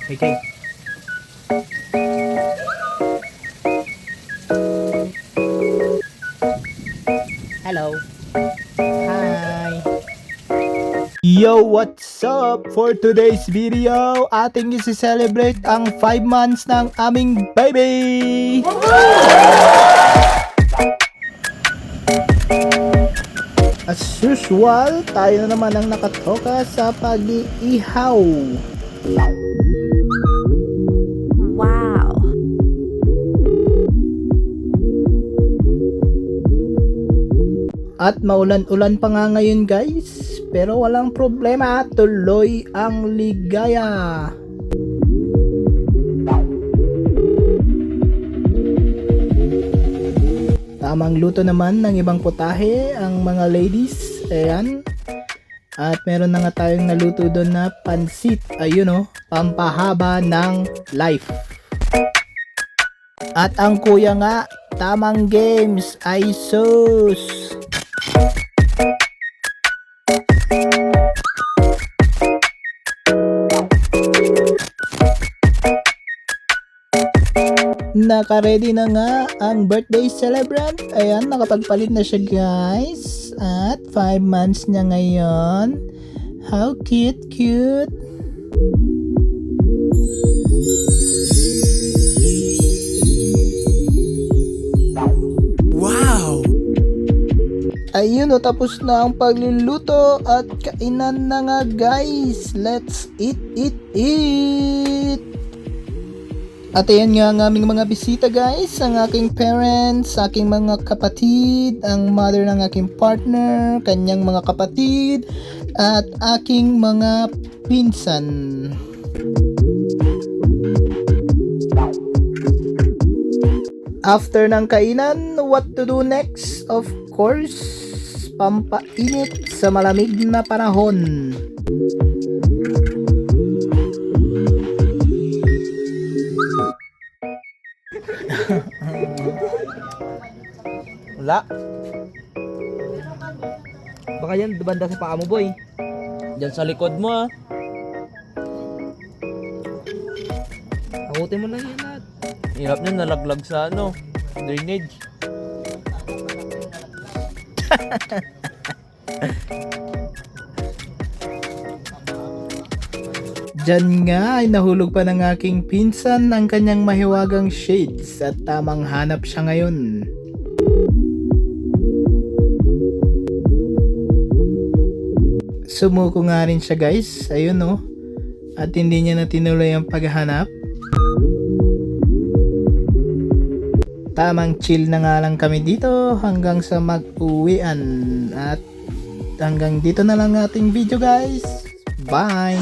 Okay. Hello. Hi. Yo, what's up? For today's video, ating isi-celebrate ang 5 months ng aming baby! As usual, tayo na naman ang nakatoka sa pag-iihaw. Wow. At maulan-ulan pa nga ngayon guys, pero walang problema, tuloy ang ligaya. Tamang luto naman ng ibang putahe ang mga ladies, ayan. At meron na nga tayong naluto doon na pansit, ayun o, pampahaba ng life. At ang kuya nga, tamang games ay sus. Naka-ready na nga ang birthday celebrant. Ayan, nakapagpalit na siya guys. At 5 months niya ngayon. How cute, cute. Wow! Ayun o, tapos na ang pagluluto at kainan na nga guys. Let's eat! At ayan nga ang aming mga bisita guys, ang aking parents, aking mga kapatid, ang mother ng aking partner, kanyang mga kapatid, at aking mga pinsan. After ng kainan, what to do next? Of course, pampainit sa malamig na panahon. Wala. Baka yan, banda sa paa mo, boy. Diyan sa likod mo, ah. Takutin mo lang yan lahat. Hirap niya, nalaglag sa ano, drainage. Diyan nga ay nahulog pa ng aking pinsan ang kanyang mahiwagang shades at tamang hanap siya ngayon. Sumuko nga rin siya guys, ayun o. At hindi niya na tinuloy ang paghahanap. Tamang chill na nga lang kami dito hanggang sa mag-uwian. At hanggang dito na lang ating video guys. Bye!